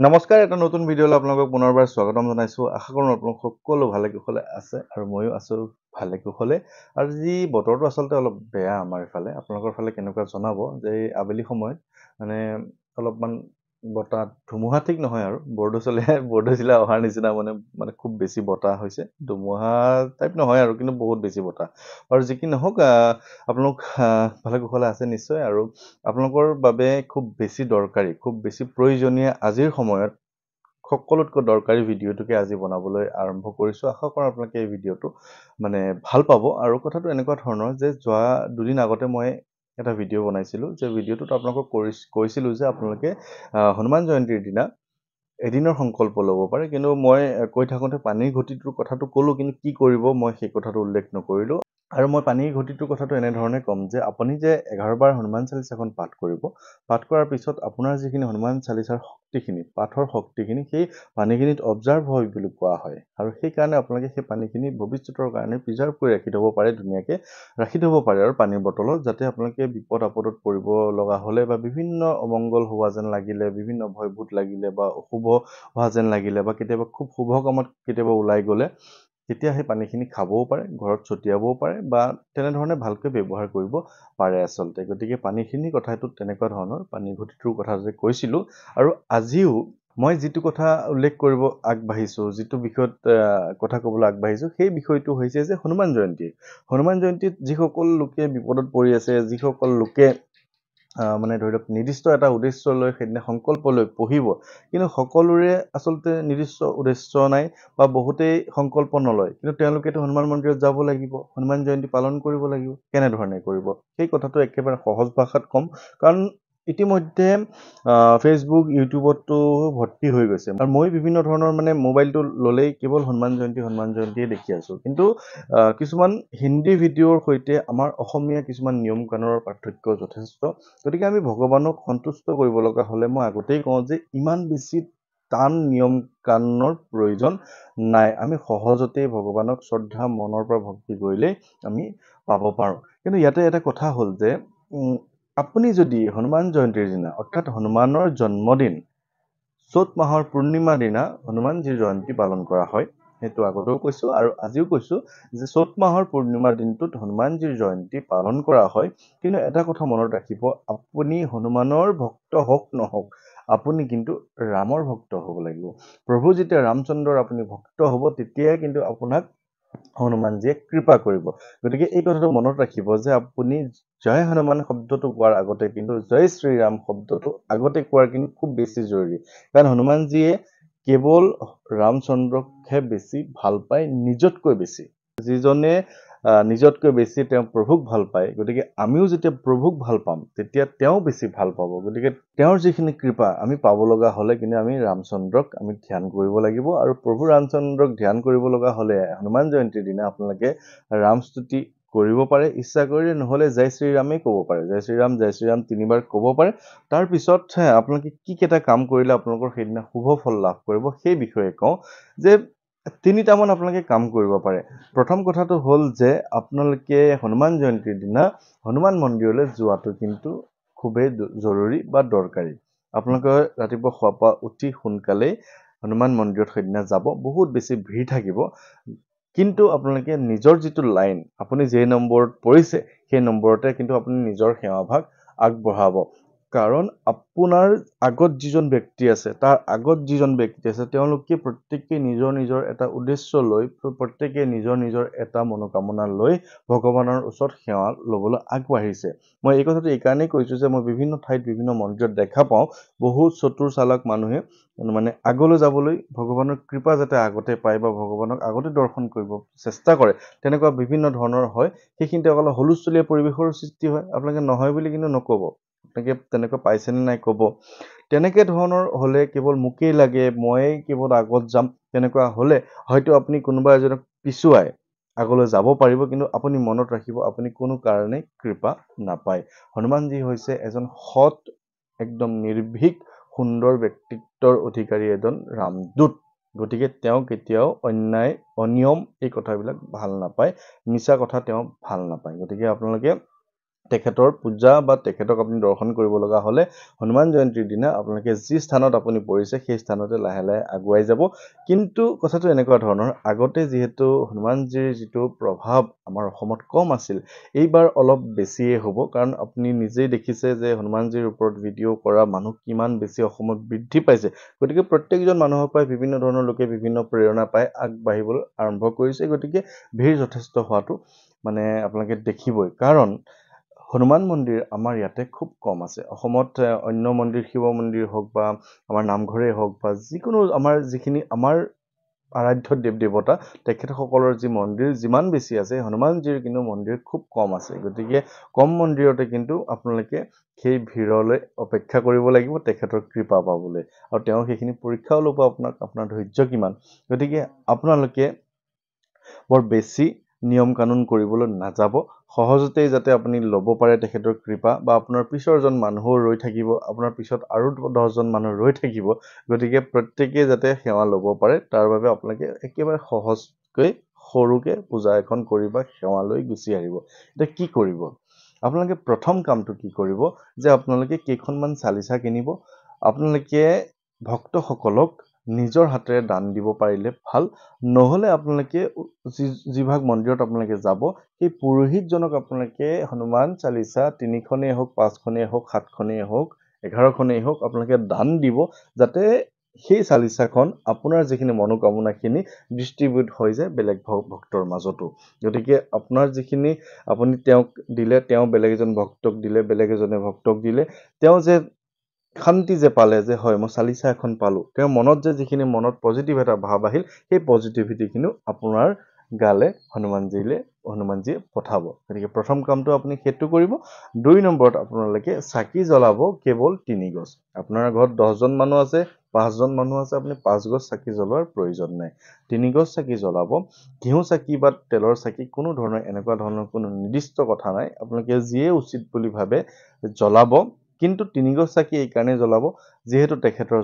নমস্কাৰ, এটা নতুন ভিডিঅ'লৈ আপোনালোকক পুনৰবাৰ স্বাগতম জনাইছোঁ। আশা কৰোঁ আপোনালোক সকলো ভালে কুশলে আছে আৰু ময়ো আছোঁ ভালে কুশলে। আৰু যি বতৰটো আচলতে অলপ বেয়া আমাৰ ইফালে, আপোনালোকৰ ফালে কেনেকুৱা জনাব যে এই আবেলি সময়ত মানে অলপমান বতাহ ধুমুহা ঠিক নহয় আৰু বৰদৈচিলা অহাৰ নিচিনা মানে খুব বেছি বতাহ হৈছে। ধুমুহা টাইপ নহয় আৰু কিন্তু বহুত বেছি বতাহ। আৰু যি কি নহওক আপোনালোক ভালে কুশলে আছে নিশ্চয়। আৰু আপোনালোকৰ বাবে খুব বেছি দৰকাৰী, খুব বেছি প্ৰয়োজনীয় আজিৰ সময়ত সকলোতকৈ দৰকাৰী ভিডিঅ'টোকে আজি বনাবলৈ আৰম্ভ কৰিছোঁ। আশা কৰোঁ আপোনালোকে এই ভিডিঅ'টো মানে ভাল পাব। আৰু কথাটো এনেকুৱা ধৰণৰ যে যোৱা দুদিন আগতে মই এটা ভিডিঅ' বনাইছিলোঁ, যে ভিডিঅ'টোত আপোনালোকক কৈছিলোঁ যে আপোনালোকে হনুমান জয়ন্তীৰ দিনা এদিনৰ সংকল্প ল'ব পাৰে। কিন্তু মই কৈ থাকোঁতে পানীৰ ঘটিটোৰ কথাটো ক'লোঁ, কিন্তু কি কৰিব মই সেই কথাটো উল্লেখ নকৰিলোঁ। আৰু মই পানীৰ ঘটিটোৰ কথাটো এনেধৰণে ক'ম যে আপুনি যে 11 বাৰ হনুমান চালিচাখন পাঠ কৰিব, পাঠ কৰাৰ পিছত আপোনাৰ যিখিনি হনুমান চালিচাৰ শক্তিখিনি, পাঠৰ শক্তিখিনি সেই পানীখিনিত অবজাৰ্ভ হয় বুলি কোৱা হয়। আৰু সেইকাৰণে আপোনালোকে সেই পানীখিনি ভৱিষ্যতৰ কাৰণে প্ৰিজাৰ্ভ কৰি ৰাখি থ'ব পাৰে, ধুনীয়াকৈ ৰাখি থ'ব পাৰে আৰু পানীৰ বটলত, যাতে আপোনালোকে বিপদ আপদত পৰিব লগা হ'লে বা বিভিন্ন অমংগল হোৱা যেন লাগিলে, বিভিন্ন ভয়ভূত লাগিলে বা অশুভ হোৱা যেন লাগিলে বা কেতিয়াবা খুব শুভ কামত কেতিয়াবা ওলাই গ'লে, তেতিয়া সেই পানীখিনি খাবও পাৰে, ঘৰত ছটিয়াবও পাৰে বা তেনেধৰণে ভালকৈ ব্যৱহাৰ কৰিব পাৰে আচলতে। গতিকে পানীখিনিৰ কথাটোত তেনেকুৱা ধৰণৰ পানীৰ ঘটিটোৰ কথা যে কৈছিলোঁ। আৰু আজিও মই যিটো কথা উল্লেখ কৰিব আগবাঢ়িছোঁ, যিটো বিষয়ত কথা ক'বলৈ আগবাঢ়িছোঁ, সেই বিষয়টো হৈছে যে হনুমান জয়ন্তী। হনুমান জয়ন্তীত যিসকল লোকে বিপদত পৰি আছে, যিসকল লোকে মানে ধৰি লওক নিৰ্দিষ্ট এটা উদ্দেশ্য লৈ সেইদিনা সংকল্প লৈ পঢ়িব, কিন্তু সকলোৰে আচলতে নিৰ্দিষ্ট উদ্দেশ্য নাই বা বহুতেই সংকল্প নলয়, কিন্তু তেওঁলোকেতো হনুমান মন্দিৰত যাব লাগিব, হনুমান জয়ন্তী পালন কৰিব লাগিব। কেনেধৰণে কৰিব সেই কথাটো একেবাৰে সহজ ভাষাত ক'ম, কাৰণ ইতিমধ্যে ফেচবুক ইউটিউবতো ভৰ্তি হৈ গৈছে। আৰু মই বিভিন্ন ধৰণৰ মানে মোবাইলটো ল'লেই কেৱল হনুমান জয়ন্তীয়ে দেখি আছোঁ। কিন্তু কিছুমান হিন্দী ভিডিঅ'ৰ সৈতে আমাৰ অসমীয়া কিছুমান নিয়ম কানুনৰ পাৰ্থক্য যথেষ্ট। গতিকে আমি ভগৱানক সন্তুষ্ট কৰিব লগা হ'লে মই আগতেই কওঁ যে ইমান বেছি টান নিয়ম কানুনৰ প্ৰয়োজন নাই। আমি সহজতেই ভগৱানক শ্ৰদ্ধা মনৰ পৰা ভক্তি কৰিলেই আমি পাব পাৰোঁ। কিন্তু ইয়াতে এটা কথা হ'ল যে আপুনি যদি হনুমান জয়ন্তীৰ দিনা, অৰ্থাৎ হনুমানৰ জন্মদিন, চ'ত মাহৰ পূৰ্ণিমাৰ দিনা হনুমানজীৰ জয়ন্তী পালন কৰা হয়, সেইটো আগতেও কৈছোঁ আৰু আজিও কৈছোঁ যে চ'ত মাহৰ পূৰ্ণিমাৰ দিনটোত হনুমানজীৰ জয়ন্তী পালন কৰা হয়। কিন্তু এটা কথা মনত ৰাখিব, আপুনি হনুমানৰ ভক্ত হওক নহওক, আপুনি কিন্তু ৰামৰ ভক্ত হ'ব লাগিব। প্ৰভু যেতিয়া ৰামচন্দ্ৰৰ আপুনি ভক্ত হ'ব, তেতিয়াই কিন্তু আপোনাক হনুমানজীয়ে কৃপা কৰিব। গতিকে এই কথাটো মনত ৰাখিব যে আপুনি জয় হনুমান শব্দটো কোৱাৰ আগতে কিন্তু জয় শ্ৰীৰাম শব্দটো আগতে কোৱাৰ কিন্তু খুব বেছি জৰুৰী। কাৰণ হনুমানজীয়ে কেৱল ৰামচন্দ্ৰকহে বেছি ভাল পায়, নিজতকৈ বেছি। যিজনে নিজতকৈ বেছি তেওঁ প্ৰভুক ভাল পায়, গতিকে আমিও যেতিয়া প্ৰভুক ভাল পাম, তেতিয়া তেওঁ বেছি ভাল পাব। গতিকে তেওঁৰ যিখিনি কৃপা আমি পাব লগা হ'লে কিন্তু আমি ৰামচন্দ্ৰক আমি ধ্যান কৰিব লাগিব। আৰু প্ৰভু ৰামচন্দ্ৰক ধ্যান কৰিব লগা হ'লে হনুমান জয়ন্তীৰ দিনা আপোনালোকে ৰামস্তুতি কৰিব পাৰে, ইচ্ছা কৰিলে, নহ'লে জয় শ্ৰীৰামেই ক'ব পাৰে। জয় শ্ৰীৰাম 3বাৰ ক'ব পাৰে। তাৰপিছত আপোনালোকে কি কেইটা কাম কৰিলে আপোনালোকৰ সেইদিনা শুভ ফল লাভ কৰিব সেই বিষয়ে কওঁ যে 3টামান আপোনালোকে কাম কৰিব পাৰে। প্ৰথম কথাটো হ'ল যে আপোনালোকে হনুমান জয়ন্তীৰ দিনা হনুমান মন্দিৰলৈ যোৱাটো কিন্তু খুবেই জৰুৰী বা দৰকাৰী। আপোনালোকে ৰাতিপুৱা শুৱাৰ পৰা উঠি সোনকালেই হনুমান মন্দিৰত সেইদিনা যাব। বহুত বেছি ভিৰ থাকিব, কিন্তু আপোনালোকে নিজৰ যিটো লাইন, আপুনি যে নম্বৰত পৰিছে সেই নম্বৰতে কিন্তু আপুনি নিজৰ সেৱাভাগ আগবঢ়াব। কাৰণ আপোনাৰ আগত যিজন ব্যক্তি আছে, তাৰ আগত যিজন ব্যক্তি আছে, তেওঁলোকে প্ৰত্যেকেই নিজৰ নিজৰ এটা উদ্দেশ্য লৈ, প্ৰত্যেকেই নিজৰ নিজৰ এটা মনোকামনা লৈ ভগৱানৰ ওচৰত সেৱা ল'বলৈ আগবাঢ়িছে। মই এই কথাটো এইকাৰণেই কৈছোঁ যে মই বিভিন্ন ঠাইত বিভিন্ন মন্দিৰত দেখা পাওঁ, বহু চতুৰ চালাক মানুহে মানে আগলৈ যাবলৈ ভগৱানৰ কৃপা যাতে আগতে পায় বা ভগৱানক আগতে দৰ্শন কৰিব চেষ্টা কৰে, তেনেকুৱা বিভিন্ন ধৰণৰ হয়। সেইখিনিতে অলপ হুলস্থুলীয়া পৰিৱেশৰ সৃষ্টি হয়। আপোনালোকে নহয় বুলি কিন্তু নক'ব, আপোনালোকে তেনেকুৱা পাইছেনে নাই ক'ব। তেনেকৈ ধৰণৰ হ'লে কেৱল মোকেই লাগে, ময়েই কেৱল আগত যাম, তেনেকুৱা হ'লে হয়তো আপুনি কোনোবা এজনক পিছুৱাই আগলৈ যাব পাৰিব, কিন্তু আপুনি মনত ৰাখিব আপুনি কোনো কাৰণেই কৃপা নাপায়। হনুমানজী হৈছে এজন সৎ, একদম নিৰ্ভীক, সুন্দৰ ব্যক্তিত্বৰ অধিকাৰী এজন ৰামদূত। গতিকে তেওঁ কেতিয়াও অন্যায়, অনিয়ম এই কথাবিলাক ভাল নাপায়, মিছা কথা তেওঁ ভাল নাপায়। গতিকে আপোনালোকে তেখেতৰ পূজা বা তেখেতক আপুনি দৰ্শন কৰিব লগা হ'লে হনুমান জয়ন্তীৰ দিনা আপোনালোকে যি স্থানত আপুনি পৰিছে সেই স্থানতে লাহে লাহে আগুৱাই যাব। কিন্তু কথাটো এনেকুৱা ধৰণৰ, আগতে যিহেতু হনুমানজীৰ যিটো প্ৰভাৱ আমাৰ অসমত কম আছিল, এইবাৰ অলপ বেছিয়ে হ'ব। কাৰণ আপুনি নিজেই দেখিছে যে হনুমানজীৰ ওপৰত ভিডিঅ' কৰা মানুহ কিমান বেছি অসমত বৃদ্ধি পাইছে। গতিকে প্ৰত্যেকজন মানুহৰ পৰাই বিভিন্ন ধৰণৰ লোকে বিভিন্ন প্ৰেৰণা পাই আগবাঢ়িবলৈ আৰম্ভ কৰিছে। গতিকে ভিৰ যথেষ্ট হোৱাটো মানে আপোনালোকে দেখিবই। কাৰণ হনুমান মন্দিৰ আমাৰ ইয়াতে খুব কম আছে। অসমত অন্য মন্দিৰ, শিৱ মন্দিৰ হওক বা আমাৰ নামঘৰেই হওক বা যিকোনো আমাৰ যিখিনি আমাৰ আৰাধ্য দেৱ দেৱতা তেখেতসকলৰ যি মন্দিৰ যিমান বেছি আছে, হনুমানজীৰ কিন্তু মন্দিৰ খুব কম আছে। গতিকে কম মন্দিৰতে কিন্তু আপোনালোকে সেই ভিৰলৈ অপেক্ষা কৰিব লাগিব তেখেতৰ কৃপা পাবলৈ, আৰু তেওঁ সেইখিনি পৰীক্ষাও ল'ব আপোনাৰ ধৈৰ্য কিমান। গতিকে আপোনালোকে বৰ বেছি নিয়ম কানুন কৰিবলৈ নাযাব। সহজতেই যাতে আপুনি ল'ব পাৰে তেখেতৰ কৃপা, বা আপোনাৰ পিছৰজন মানুহো ৰৈ থাকিব, আপোনাৰ পিছত আৰু 10জন মানুহ ৰৈ থাকিব। গতিকে প্ৰত্যেকেই যাতে সেৱা ল'ব পাৰে তাৰ বাবে আপোনালোকে একেবাৰে সহজকৈ সৰুকৈ পূজা এখন কৰি বা সেৱা লৈ গুচি আহিব। এতিয়া কি কৰিব? আপোনালোকে প্ৰথম কামটো কি কৰিব যে আপোনালোকে কেইখনমান চালিচা কিনিব। আপোনালোকে ভক্তসকলক নিজৰ হাতেৰে দান দিব পাৰিলে ভাল। নহ'লে আপোনালোকে যিভাগ মন্দিৰত আপোনালোকে যাব, সেই পুৰোহিতজনক আপোনালোকে হনুমান চালিচা 3খনেই হওক, 5খনেই হওক, 7খনেই হওক, 11খনেই হওক আপোনালোকে দান দিব, যাতে সেই চালিচাখন আপোনাৰ যিখিনি মনোকামনাখিনি ডিষ্ট্ৰিবিউট হৈ যায় বেলেগ ভক্তৰ মাজতো। গতিকে আপোনাৰ যিখিনি আপুনি তেওঁক দিলে, তেওঁ বেলেগ এজন ভক্তক দিলে, বেলেগ এজনে ভক্তক দিলে, তেওঁ যে শান্তি যে পালে যে হয় মই চালিচা এখন পালোঁ, তেওঁৰ মনত যে যিখিনি মনত পজিটিভ এটা ভাৱ আহিল, সেই পজিটিভিটিখিনিও আপোনাৰ গালে হনুমানজীয়ে পঠাব। গতিকে প্ৰথম কামটো আপুনি সেইটো কৰিব। 2 নম্বৰত আপোনালোকে চাকি জ্বলাব কেৱল 3 গছ। আপোনাৰ ঘৰত 10জন মানুহ আছে, 5জন মানুহ আছে, আপুনি 5 গছ চাকি জ্বলোৱাৰ প্ৰয়োজন নাই। 3 গছ চাকি জ্বলাব। ঘিউ চাকি বা তেলৰ চাকি কোনো ধৰণৰ এনেকুৱা ধৰণৰ কোনো নিৰ্দিষ্ট কথা নাই, আপোনালোকে যিয়ে উচিত বুলি ভাবে জ্বলাব। কিন্তু 3 গছ চাকি এইকাৰণে জ্বলাব যিহেতু তেখেতৰ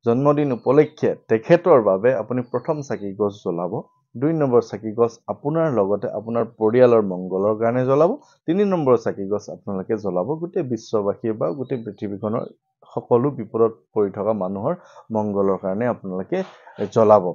জন্মদিন উপলক্ষে তেখেতৰ বাবে আপুনি প্ৰথম চাকি গছ জ্বলাব। 2 নম্বৰ চাকি গছ আপোনাৰ লগতে আপোনাৰ পৰিয়ালৰ মংগলৰ কাৰণে জ্বলাব। 3 নম্বৰ চাকি গছ আপোনালোকে জ্বলাব গোটেই বিশ্ববাসীৰ বা গোটেই পৃথিৱীখনৰ সকলো বিপদত পৰি থকা মানুহৰ মংগলৰ কাৰণে আপোনালোকে জ্বলাব।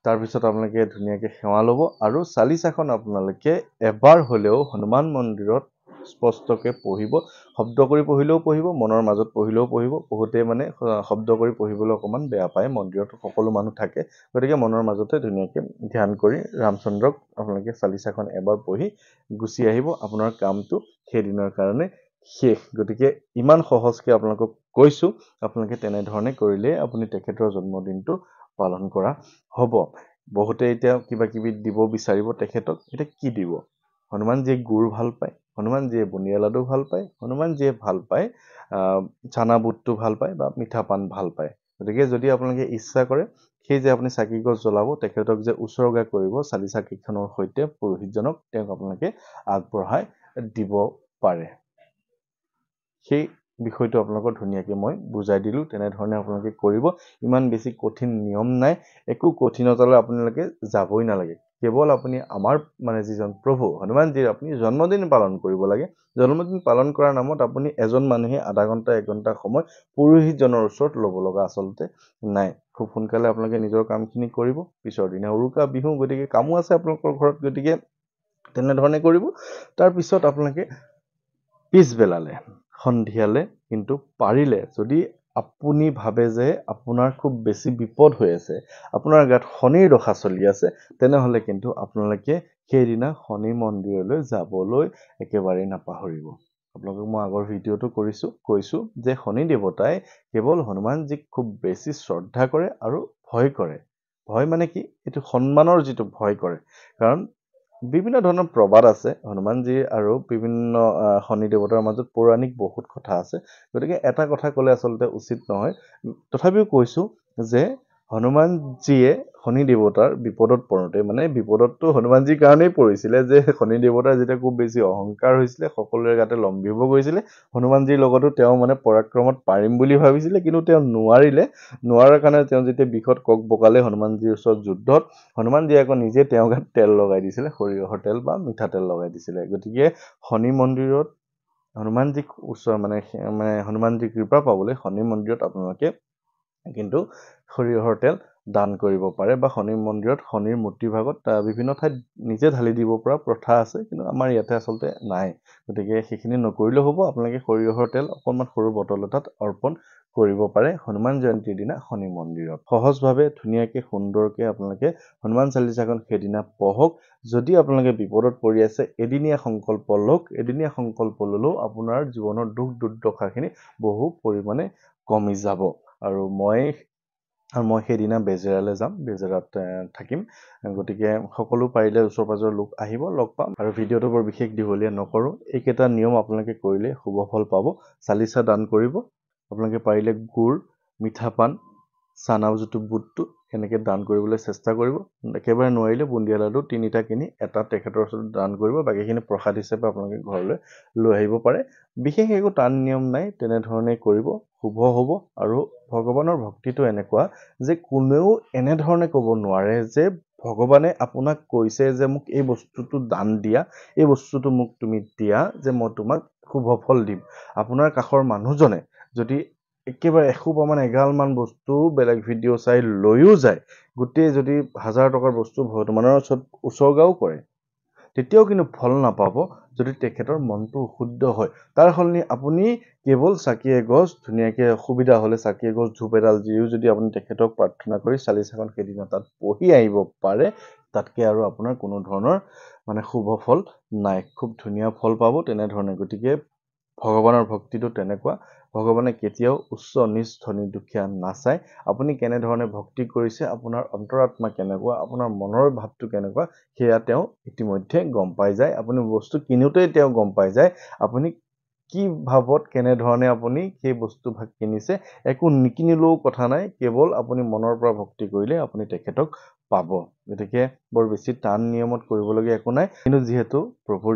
তাৰপিছত আপোনালোকে ধুনীয়াকৈ সেৱা ল'ব, আৰু চালিচাখন আপোনালোকে এবাৰ হ'লেও হনুমান মন্দিৰত স্পষ্টকৈ পঢ়িব। শব্দ কৰি পঢ়িলেও পঢ়িব, মনৰ মাজত পঢ়িলেও পঢ়িব। বহুতে মানে শব্দ কৰি পঢ়িবলৈ অকণমান বেয়া পায়, মন্দিৰত সকলো মানুহ থাকে। গতিকে মনৰ মাজতে ধুনীয়াকৈ ধ্যান কৰি ৰামচন্দ্ৰক আপোনালোকে চালিচাখন এবাৰ পঢ়ি গুচি আহিব। আপোনাৰ কামটো সেইদিনৰ কাৰণে শেষ। গতিকে ইমান সহজকৈ আপোনালোকক কৈছোঁ, আপোনালোকে তেনেধৰণে কৰিলেই আপুনি তেখেতৰ জন্মদিনটো পালন কৰা হ'ব। বহুতে এতিয়া কিবা কিবি দিব বিচাৰিব তেখেতক। এতিয়া কি দিব? হনুমানজীয়ে গুড় ভাল পায়, হনুমানজীয়ে বুন্দিয়া লাডু ভাল পায়, হনুমানজীয়ে ভাল পায় চানা বুটটো ভাল পায় বা মিঠা পান ভাল পায়। গতিকে যদি আপোনালোকে ইচ্ছা কৰে, সেই যে আপুনি চাকি গছ জ্বলাব, তেখেতক যে উচৰ্গা কৰিব চালিচা কেইখনৰ সৈতে পুৰোহিতজনক, তেওঁক আপোনালোকে আগবঢ়াই দিব পাৰে। সেই বিষয়টো আপোনালোকৰ ধুনীয়াকৈ মই বুজাই দিলোঁ। তেনেধৰণে আপোনালোকে কৰিব। ইমান বেছি কঠিন নিয়ম নাই, একো কঠিনতালৈ আপোনালোকে যাবই নালাগে। কেৱল আপুনি আমাৰ মানে যিজন প্ৰভু হনুমানজীৰ আপুনি জন্মদিন পালন কৰিব লাগে। জন্মদিন পালন কৰাৰ নামত আপুনি এজন মানুহে আধা ঘণ্টা 1 ঘণ্টা সময় পুৰোহিতজনৰ ওচৰত ল'ব লগা আচলতে নাই। খুব সোনকালে আপোনালোকে নিজৰ কামখিনি কৰিব। পিছৰ দিনা উৰুকা বিহু, গতিকে কামো আছে আপোনালোকৰ ঘৰত। গতিকে তেনেধৰণে কৰিব। তাৰপিছত আপোনালোকে পিছবেলালে সন্ধিয়ালে কিন্তু পাৰিলে, যদি আপুনি ভাবে যে আপোনাৰ খুব বেছি বিপদ হৈ আছে, আপোনাৰ গাত শনিৰ দশা চলি আছে, তেনেহ'লে কিন্তু আপোনালোকে সেইদিনা শনি মন্দিৰলৈ যাবলৈ একেবাৰেই নাপাহৰিব। আপোনালোকক মই আগৰ ভিডিঅ'টো কৈছোঁ যে শনি দেৱতাই কেৱল হনুমানজীক খুব বেছি শ্ৰদ্ধা কৰে আৰু ভয় কৰে। ভয় মানে কি? এইটো সন্মানৰ যিটো ভয় কৰে। কাৰণ বিভিন্ন ধৰণৰ প্ৰবাদ আছে হনুমানজী আৰু বিভিন্ন শনি দেৱতাৰ মাজত, পৌৰাণিক বহুত কথা আছে। গতিকে এটা কথা ক'লে আচলতে উচিত নহয়। তথাপিও কৈছোঁ যে হনুমানজীয়ে শনি দেৱতাৰ বিপদত পৰোঁতে, মানে বিপদতটো হনুমানজীৰ কাৰণেই পৰিছিলে যে শনি দেৱতাৰ যেতিয়া খুব বেছি অহংকাৰ হৈছিলে, সকলোৰে গাতে লম্ভিব গৈছিলে, হনুমানজীৰ লগতো তেওঁ মানে পৰাক্ৰমত পাৰিম বুলি ভাবিছিলে, কিন্তু তেওঁ নোৱাৰাৰ কাৰণে তেওঁ যেতিয়া বিষত কক বকালে হনুমানজীৰ ওচৰত যুদ্ধত, হনুমানজীয়ে আকৌ নিজে তেওঁৰ গাত তেল লগাই দিছিলে, সৰিয়হৰ তেল বা মিঠাতেল লগাই দিছিলে। গতিকে শনি মন্দিৰত হনুমানজীক মানে হনুমানজীৰ কৃপা পাবলৈ শনি মন্দিৰত আপোনালোকে কিন্তু সৰিয়হৰ তেল দান কৰিব পাৰে বা শনি মন্দিৰত শনিৰ মূৰ্তি ভাগত বিভিন্ন ঠাইত নিজে ঢালি দিব পৰা প্ৰথা আছে, কিন্তু আমাৰ ইয়াতে আচলতে নাই। গতিকে সেইখিনি নকৰিলেও হ'ব, আপোনালোকে সৰিয়হৰ তেল অকণমান সৰু বটল এটাত অৰ্পণ কৰিব পাৰে হনুমান জয়ন্তীৰ দিনা শনি মন্দিৰত। সহজভাৱে ধুনীয়াকৈ সুন্দৰকৈ আপোনালোকে হনুমান চালিচাখন সেইদিনা পঢ়ক। যদি আপোনালোকে বিপদত পৰি আছে, এদিনীয়া সংকল্প লওক। এদিনীয়া সংকল্প ল'লেও আপোনাৰ জীৱনৰ দুখ দুৰ্দশাখিনি বহু পৰিমাণে কমি যাব। আৰু মই সেইদিনা বেজেৰালৈ যাম, বেজেৰাত থাকিম। গতিকে সকলো পাৰিলে ওচৰ পাজৰৰ লোক আহিব, লগ পাম। আৰু ভিডিঅ'টো বৰ বিশেষ দীঘলীয়া নকৰোঁ। এইকেইটা নিয়ম আপোনালোকে কৰিলে শুভ ফল পাব। চালিচা দান কৰিব, আপোনালোকে পাৰিলে গুড়, মিঠা পাণ, চানা যিটো বুটটো এনেকৈ দান কৰিবলৈ চেষ্টা কৰিব। একেবাৰে নোৱাৰিলে বুন্দিয়া লাডু 3টা কিনি এটা তেখেতৰ ওচৰত দান কৰিব, বাকীখিনি প্ৰসাদ হিচাপে আপোনালোকে ঘৰলৈ লৈ আহিব পাৰে। বিশেষ একো টান নিয়ম নাই, তেনেধৰণে কৰিব, শুভ হ'ব। আৰু ভগৱানৰ ভক্তিটো এনেকুৱা যে কোনেও এনেধৰণে ক'ব নোৱাৰে যে ভগৱানে আপোনাক কৈছে যে মোক এই বস্তুটো দান দিয়া, এই বস্তুটো মোক তুমি দিয়া, যে মই তোমাক শুভ ফল দিম। আপোনাৰ কাষৰ মানুহজনে যদি একেবাৰে এসোপামান এগালমান বস্তু বেলেগ ভিডিঅ' চাই লৈও যায়, গোটেই যদি 1000 টকাৰ বস্তু ভগৱানৰ ওচৰত উচৰ্গাও কৰে, তেতিয়াও কিন্তু ফল নাপাব যদি তেখেতৰ মনটো অশুদ্ধ হয়। তাৰ সলনি আপুনি কেৱল চাকি এগছ, ধুনীয়াকৈ অসুবিধা হ'লে চাকি এগছ, ধূপ এডাল দিও যদি আপুনি তেখেতক প্ৰাৰ্থনা কৰি চালিচাখন সেইদিনা তাত পঢ়ি আহিব পাৰে, তাতকৈ আৰু আপোনাৰ কোনো ধৰণৰ শুভ ফল নাই। খুব ধুনীয়া ফল পাব তেনেধৰণে। গতিকে ভগৱানৰ ভক্তিটো তেনেকুৱা, ভগৱানে কেতিয়াও উচ্চ নিচ ধনী দুখীয়া নাচায়। আপুনি কেনেধৰণে ভক্তি কৰিছে, আপোনাৰ অন্তৰাত্মা কেনেকুৱা, আপোনাৰ মনৰ ভাৱটো কেনেকুৱা, সেয়া তেওঁ ইতিমধ্যে গম পাই যায়। আপুনি বস্তু কিনোতেই তেওঁ গম পাই যায় আপুনি কি ভাৱত কেনেধৰণে আপুনি সেই বস্তু ভাগ কিনিছে। একো নিকিনিলেও কথা নাই, কেৱল আপুনি মনৰ পৰা ভক্তি কৰিলে আপুনি তেখেতক পাব। গতিকে বৰ বেছি টান নিয়মত কৰিবলগীয়া একো নাই, কিন্তু যিহেতু প্ৰভুৰ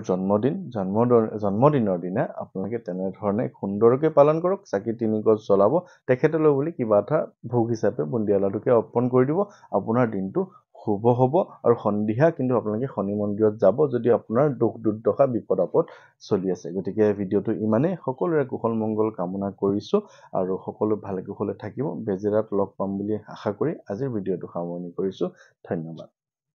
জন্মদিনৰ দিনা আপোনালোকে তেনেধৰণে সুন্দৰকৈ পালন কৰক। চাকি 3 গছ জ্বলাব, তেখেতলৈ বুলি কিবা এটা ভোগ হিচাপে বুন্দিয়া লাডুকে অৰ্পণ কৰি দিব। আপোনাৰ দিনটো শুভ হ'ব। আৰু সন্ধিয়া কিন্তু আপোনালোকে শনি মন্দিৰত যাব যদি আপোনাৰ দুখ দুৰ্দশা বিপদ আপদ চলি আছে। গতিকে ভিডিঅ'টো ইমানেই। সকলোৰে কুশল মংগল কামনা কৰিছোঁ আৰু সকলো ভালে কুশলে থাকিব। বেজেৰাত লগ পাম বুলি আশা কৰি আজিৰ ভিডিঅ'টো সামৰণি কৰিছোঁ। ধন্যবাদ।